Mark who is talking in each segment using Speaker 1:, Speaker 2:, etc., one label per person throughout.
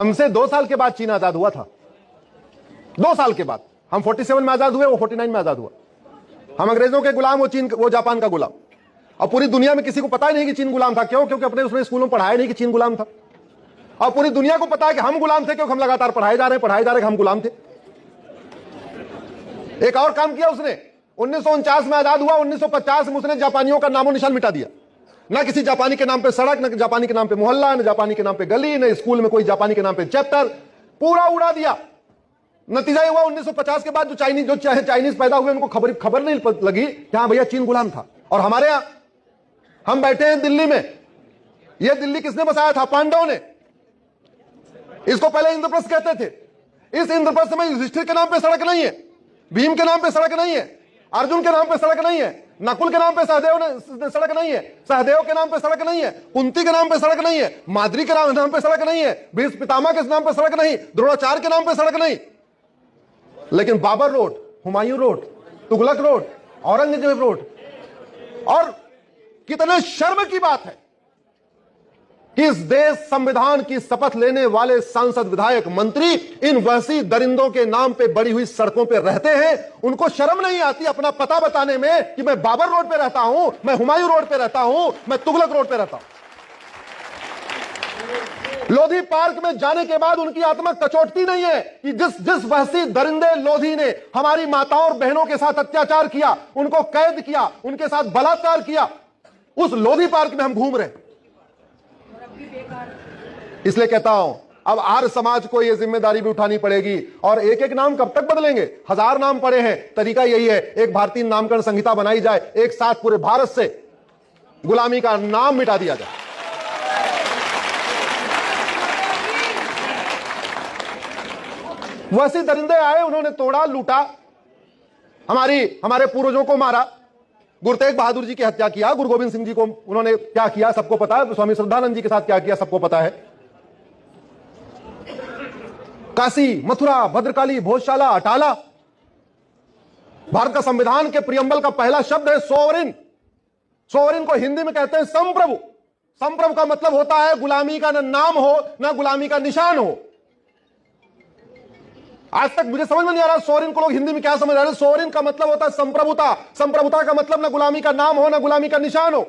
Speaker 1: हमसे 2 साल के बाद चीन आजाद हुआ था। 2 साल के बाद। हम 47 में आजाद हुए, वो 49 में आजाद हुआ। हम अंग्रेजों के गुलाम, वो चीन, वो जापान का गुलाम। और पूरी दुनिया में किसी को पता ही नहीं कि चीन गुलाम था। क्यों? क्योंकि अपने उसमें स्कूलों में पढ़ाया नहीं कि चीन गुलाम था। और पूरी दुनिया को पता है कि हम गुलाम थे, क्योंकि हम लगातार पढ़ाए जा रहे कि हम गुलाम थे। एक और काम किया उसने, 1949 में आजाद हुआ, 1950 में उसने जापानियों का नामो निशान मिटा दिया। ना किसी जापानी के नाम पे सड़क, ना जापानी के नाम पे मोहल्ला, ना जापानी के नाम पे गली, ना स्कूल में कोई जापानी के नाम पे चैप्टर, पूरा उड़ा दिया। नतीजा ये हुआ 1950 के बाद जो चाइनीज पैदा हुए उनको खबर नहीं लगी कि हाँ भैया चीन गुलाम था। और हमारे यहां हम बैठे हैं दिल्ली में, यह दिल्ली किसने बसाया था? पांडवों ने। इसको पहले इंद्रप्रस्थ कहते थे। इस इंद्रप्रस्थ में युधिष्ठिर के नाम पे सड़क नहीं है, भीम के नाम पे सड़क नहीं है, अर्जुन के नाम पे सड़क नहीं है, नकुल के नाम पे सहदेव ने सड़क नहीं है, सहदेव के नाम पे सड़क नहीं है, कुंती के नाम पे सड़क नहीं है, माद्री के नाम पे सड़क नहीं है, भीष्म पितामह के नाम पे सड़क नहीं, द्रोणाचार्य के नाम पे सड़क नहीं। लेकिन Babar road, Humayun road, Tughlaq road, Aurangzeb road. और कितने शर्म की बात है कि इस देश संविधान की शपथ लेने वाले सांसद, विधायक, मंत्री इन वहशी दरिंदों के नाम पे बड़ी हुई सड़कों पे रहते हैं। उनको शर्म नहीं आती अपना पता बताने में कि मैं बाबर रोड पे रहता हूं, मैं हुमायूं रोड पे रहता हूं, मैं तुगलक रोड पे रहता हूं। लोधी पार्क में जाने के बाद उनकी आत्मा कचोटती नहीं है कि जिस वहशी दरिंदे लोधी ने हमारी माताओं और बहनों के साथ अत्याचार किया, उनको कैद किया, उनके साथ बलात्कार किया, उस लोधी पार्क में हम घूम रहे हैं। इसलिए कहता हूं अब आर्य समाज को यह जिम्मेदारी भी उठानी पड़ेगी। और एक एक नाम कब तक बदलेंगे? 1000 नाम पड़े हैं। तरीका यही है, एक भारतीय नामकरण संहिता बनाई जाए, एक साथ पूरे भारत से गुलामी का नाम मिटा दिया जाए। वैसे दरिंदे आए, उन्होंने तोड़ा, लूटा, हमारे पूर्वजों को मारा, गुरु तेग बहादुर जी की हत्या किया, गुरु गोविंद सिंह जी को उन्होंने क्या किया सबको पता है, स्वामी श्रद्धानंद जी के साथ क्या किया सबको पता है। काशी, मथुरा, भद्रकाली, भोजशाला, अटाला। भारत का संविधान के प्रियम्बल का पहला शब्द है सोवरिन। सोवरिन को हिंदी में कहते हैं संप्रभु। संप्रभु का मतलब होता है गुलामी का न नाम हो न गुलामी का निशान हो। आज तक मुझे समझ में नहीं आ रहा सोवरिन को लोग हिंदी में क्या समझ रहे हैं। सोवरिन का मतलब होता है संप्रभुता। संप्रभुता का मतलब न गुलामी का नाम हो न गुलामी का निशान हो।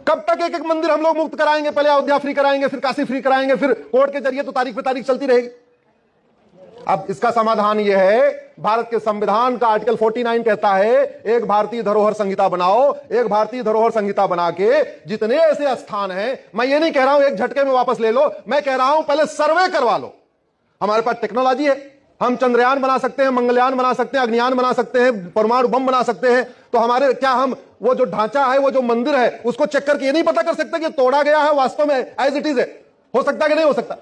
Speaker 1: कब तक एक एक मंदिर हम लोग मुक्त कराएंगे? पहले अयोध्या फ्री कराएंगे, फिर काशी फ्री कराएंगे, फिर कोर्ट के जरिए तो तारीख पे तारीख चलती रहेगी। अब इसका समाधान यह है, भारत के संविधान का आर्टिकल 49 कहता है एक भारतीय धरोहर संहिता बनाओ। एक भारतीय धरोहर संहिता बना के जितने ऐसे स्थान हैं, मैं ये नहीं कह रहा हूं एक झटके में वापस ले लो, मैं कह रहा हूं पहले सर्वे करवा लो। हमारे पास टेक्नोलॉजी है, हम चंद्रयान बना सकते हैं, मंगलयान बना सकते हैं, अग्नियान बना सकते हैं, परमाणु बम बना सकते हैं। तो हमारे क्या हम वो जो ढांचा है, वो जो मंदिर है, उसको चेक करके ये नहीं पता कर सकते कि तोड़ा गया है वास्तव में एज इट इज है? हो सकता है कि नहीं हो सकता?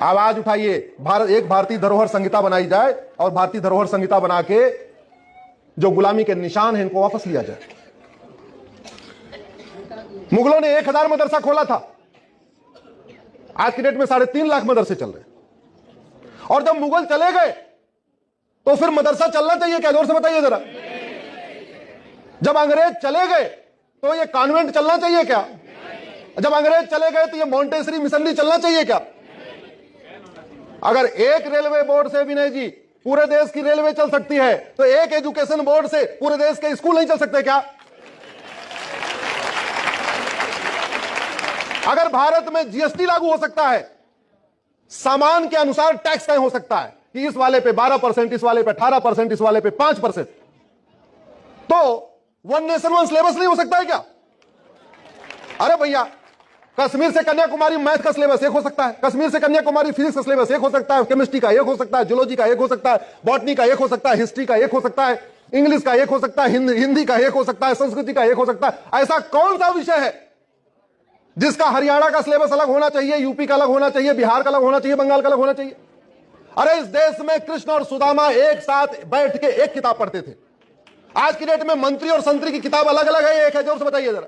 Speaker 1: आवाज उठाइए, भारत एक भारतीय धरोहर संहिता बनाई जाए और भारतीय धरोहर संहिता बना के जो गुलामी के निशान हैं इनको वापस लिया जाए। मुगलों ने 1000 मदरसा खोला था, आज की डेट में 3.5 लाख मदरसे चल रहे हैं। और जब मुगल चले गए तो फिर मदरसा चलना चाहिए क्या? जोर से बताइए जरा। जब अंग्रेज चले गए तो ये कॉन्वेंट चलना चाहिए क्या? जब अंग्रेज चले गए तो ये मॉन्टेसरी मिशनरी चलना चाहिए क्या? अगर एक रेलवे बोर्ड से विनय जी पूरे देश की रेलवे चल सकती है तो एक एजुकेशन बोर्ड से पूरे देश के स्कूल नहीं चल सकते क्या? अगर भारत में जीएसटी लागू हो सकता है, सामान के अनुसार टैक्स तय हो सकता है कि इस वाले पे 12%, इस वाले पे 18%, इस वाले पे 5%, तो वन नेशन वन सिलेबस नहीं हो सकता है क्या? अरे भैया, कश्मीर से कन्याकुमारी मैथ का सिलेबस एक हो सकता है, कश्मीर से कन्याकुमारी फिजिक्स का सिलेबस एक हो सकता है, केमिस्ट्री का एक हो सकता है, जूलॉजी का एक हो सकता है, बॉटनी का एक हो सकता है, हिस्ट्री का एक हो सकता है, इंग्लिश का एक हो सकता है, हिंदी का एक हो सकता है, संस्कृति का एक हो सकता है। ऐसा कौन सा विषय है जिसका हरियाणा का सिलेबस अलग होना चाहिए, यूपी का अलग होना चाहिए, बिहार का अलग होना चाहिए, बंगाल का अलग होना चाहिए? अरे इस देश में कृष्ण और सुदामा एक साथ बैठ के एक किताब पढ़ते थे। आज की डेट में मंत्री और संतरी की किताब अलग अलग है, एक है? जोर से बताइए जरा।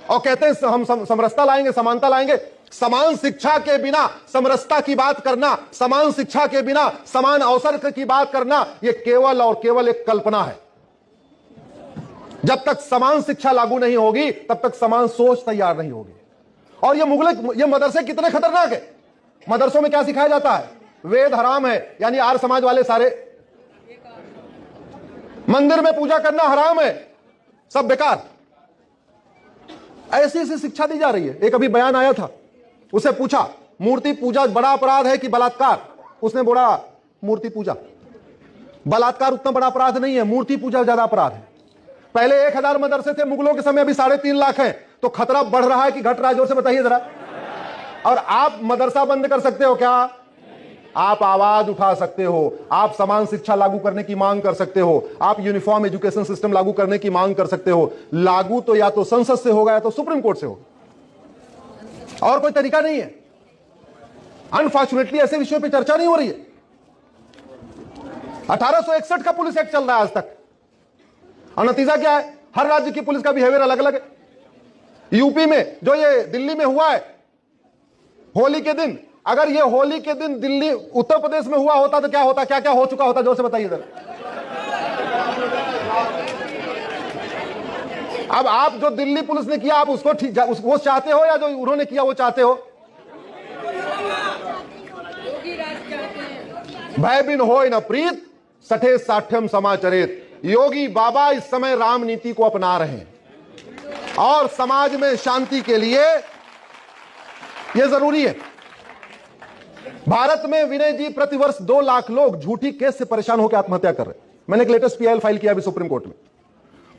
Speaker 1: और कहते हैं हम समरसता लाएंगे, समानता लाएंगे। समान शिक्षा के बिना समरसता की बात करना, समान शिक्षा के बिना समान अवसर की बात करना, यह केवल और केवल एक कल्पना है। जब तक समान शिक्षा लागू नहीं होगी तब तक समान सोच तैयार नहीं होगी। और ये मदरसे कितने खतरनाक है। मदरसों में क्या सिखाया जाता है? वेद हराम है, यानी आर्य समाज वाले सारे, मंदिर में पूजा करना हराम है, सब बेकार, ऐसी ऐसी शिक्षा दी जा रही है। एक अभी बयान आया था, उसे पूछा मूर्ति पूजा बड़ा अपराध है कि बलात्कार? उसने बोला मूर्ति पूजा, बलात्कार उतना बड़ा अपराध नहीं है, मूर्ति पूजा ज्यादा अपराध है। पहले 1000 मदरसे थे मुगलों के समय, अभी 3.5 लाख हैं, तो खतरा बढ़ रहा है कि घट रहा है? जोर से बताइए जरा। और आप मदरसा बंद कर सकते हो क्या? आप आवाज उठा सकते हो, आप समान शिक्षा लागू करने की मांग कर सकते हो, आप यूनिफॉर्म एजुकेशन सिस्टम लागू करने की मांग कर सकते हो। लागू तो या तो संसद से होगा या तो सुप्रीम कोर्ट से होगा, और कोई तरीका नहीं है। अनफॉर्चुनेटली ऐसे विषयों पे चर्चा नहीं हो रही है। 1861 का पुलिस एक्ट चल रहा है आज तक, और नतीजा क्या है? हर राज्य की पुलिस का बिहेवियर अलग अलग है। यूपी में जो ये दिल्ली में हुआ है होली के दिन, अगर ये होली के दिन दिल्ली उत्तर प्रदेश में हुआ होता तो क्या होता? क्या क्या हो चुका होता? जोर से बताइए जरा। अब आप जो दिल्ली पुलिस ने किया, आप उसको ठीक वो चाहते हो या जो उन्होंने किया वो चाहते हो? भय बिन होय न प्रीत, सठे साठ्यम समाचरित। योगी बाबा इस समय राम नीति को अपना रहे हैं, और समाज में शांति के लिए यह जरूरी है। भारत में विनय जी प्रतिवर्ष 2 लाख लोग झूठी केस से परेशान होकर आत्महत्या कर रहे हैं। मैंने एक लेटेस्ट पीआईएल फाइल किया अभी सुप्रीम कोर्ट में।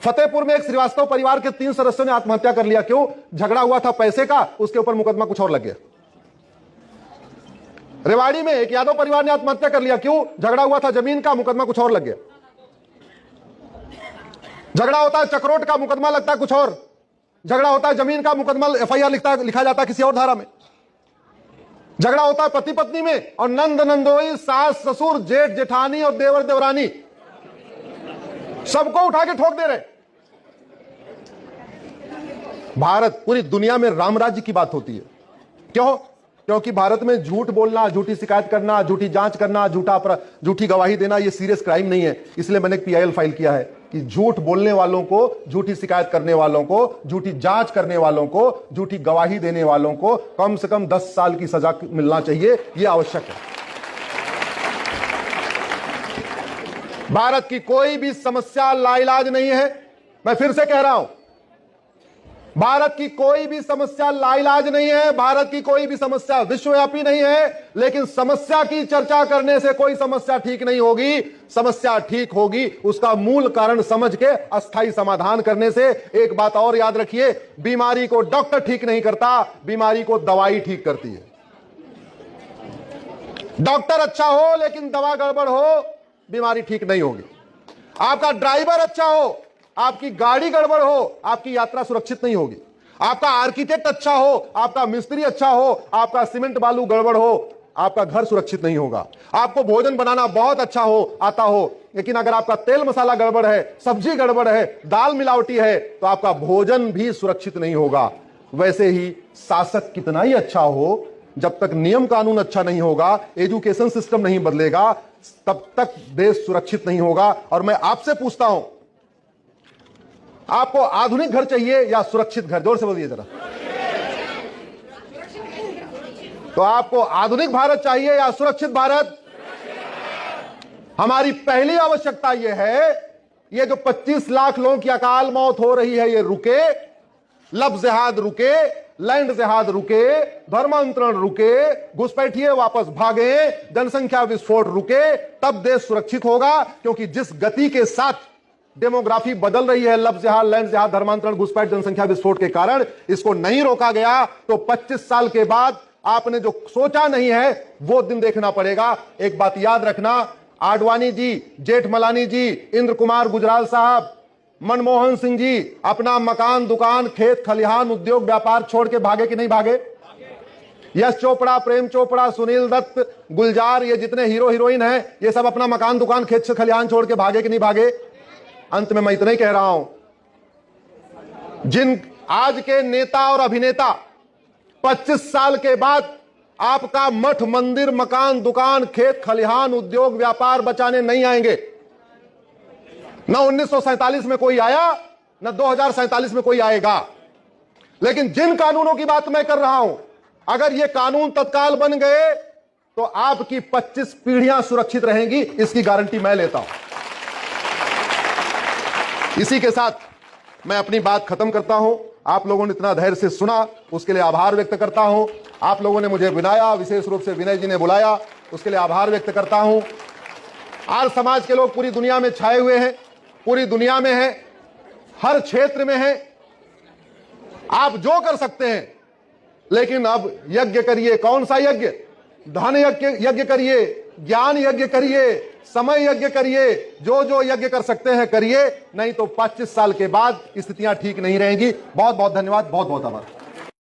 Speaker 1: फतेहपुर में एक श्रीवास्तव परिवार के 3 सदस्यों ने आत्महत्या कर लिया। क्यों? झगड़ा हुआ था पैसे का, उसके ऊपर मुकदमा कुछ और लग गया। रेवाड़ी में एक यादव परिवार ने आत्महत्या कर लिया। क्यों? झगड़ा हुआ था जमीन का, मुकदमा कुछ और लग गया। झगड़ा होता है चक्रोट का, मुकदमा लगता है कुछ और। झगड़ा होता है जमीन का, मुकदमा एफआईआर लिखा जाता है किसी और धारा में। झगड़ा होता है पति पत्नी में, और नंद नंदोई, सास ससुर, जेठ जेठानी और देवर देवरानी, सबको उठा के ठोक दे रहे। भारत, पूरी दुनिया में राम राज्य की बात होती है। क्यों? क्योंकि भारत में झूठ बोलना, झूठी शिकायत करना, झूठी जांच करना, झूठी गवाही देना ये सीरियस क्राइम नहीं है। इसलिए मैंने एक पीआईएल फाइल किया है कि झूठ बोलने वालों को, झूठी शिकायत करने वालों को, झूठी जांच करने वालों को, झूठी गवाही देने वालों को कम से कम 10 साल की सजा मिलना चाहिए। यह आवश्यक है। भारत की कोई भी समस्या लाइलाज नहीं है। मैं फिर से कह रहा हूं, भारत की कोई भी समस्या लाइलाज नहीं है, भारत की कोई भी समस्या विश्वव्यापी नहीं है। लेकिन समस्या की चर्चा करने से कोई समस्या ठीक नहीं होगी। समस्या ठीक होगी उसका मूल कारण समझ के अस्थायी समाधान करने से। एक बात और याद रखिए, बीमारी को डॉक्टर ठीक नहीं करता, बीमारी को दवाई ठीक करती है। डॉक्टर अच्छा हो लेकिन दवा गड़बड़ हो, बीमारी ठीक नहीं होगी। आपका ड्राइवर अच्छा हो, आपकी गाड़ी गड़बड़ हो, आपकी यात्रा सुरक्षित नहीं होगी। आपका आर्किटेक्ट अच्छा हो, आपका मिस्त्री अच्छा हो, आपका सीमेंट बालू गड़बड़ हो, आपका घर सुरक्षित नहीं होगा। आपको भोजन बनाना बहुत अच्छा हो, आता हो, लेकिन अगर आपका तेल मसाला गड़बड़ है, सब्जी गड़बड़ है, दाल मिलावटी है, तो आपका भोजन भी सुरक्षित नहीं होगा। वैसे ही शासक कितना ही अच्छा हो, जब तक नियम कानून अच्छा नहीं होगा, एजुकेशन सिस्टम नहीं बदलेगा, तब तक देश सुरक्षित नहीं होगा। और मैं आपसे पूछता हूं, आपको आधुनिक घर चाहिए या सुरक्षित घर? जोर से बोलिए जरा। तो आपको आधुनिक भारत चाहिए या सुरक्षित भारत? हमारी पहली आवश्यकता यह है, ये जो 25 लाख लोगों की अकाल मौत हो रही है, ये रुके, लब जिहाद रुके, लैंड जिहाद रुके, धर्मांतरण रुके, घुसपैठिए वापस भागे, जनसंख्या विस्फोट रुके, तब देश सुरक्षित होगा। क्योंकि जिस गति के साथ डेमोग्राफी बदल रही है, लब जिहाद, लैंड जिहाद, धर्मांतरण, घुसपैठ, जनसंख्या विस्फोट के कारण, इसको नहीं रोका गया तो 25 साल के बाद आपने जो सोचा नहीं है वो दिन देखना पड़ेगा। एक बात याद रखना, आडवाणी जी, जेठमलानी जी, इंद्र कुमार गुजराल साहब, मनमोहन सिंह जी अपना मकान, दुकान, खेत खलिहान, उद्योग, व्यापार छोड़ के भागे कि नहीं भागे? यश चोपड़ा, प्रेम चोपड़ा, सुनील दत्त, गुलजार, ये जितने हीरो हीरोइन हैं, ये सब अपना मकान, दुकान, खेत खलिहान छोड़ के भागे कि नहीं भागे? अंत में मैं इतना ही कह रहा हूं, जिन आज के नेता और अभिनेता 25 साल के बाद आपका मठ, मंदिर, मकान, दुकान, खेत खलिहान, उद्योग, व्यापार बचाने नहीं आएंगे। न 1947 में कोई आया, न 2047 में कोई आएगा। लेकिन जिन कानूनों की बात मैं कर रहा हूं, अगर ये कानून तत्काल बन गए तो आपकी 25 पीढ़ियां सुरक्षित रहेंगी, इसकी गारंटी मैं लेता हूं। इसी के साथ मैं अपनी बात खत्म करता हूं। आप लोगों ने इतना धैर्य से सुना, उसके लिए आभार व्यक्त करता हूं। आप लोगों ने मुझे बुलाया, विशेष रूप से विनय जी ने बुलाया, उसके लिए आभार व्यक्त करता हूं। आर्य समाज के लोग पूरी दुनिया में छाए हुए हैं, पूरी दुनिया में हैं, हर क्षेत्र में हैं। आप जो कर सकते हैं, लेकिन अब यज्ञ करिए। कौन सा यज्ञ? धन यज्ञ करिए, ज्ञान यज्ञ करिए, समय यज्ञ करिए। जो जो यज्ञ कर सकते हैं करिए, नहीं तो 25 साल के बाद स्थितियां ठीक नहीं रहेंगी। बहुत बहुत धन्यवाद, बहुत बहुत आभार।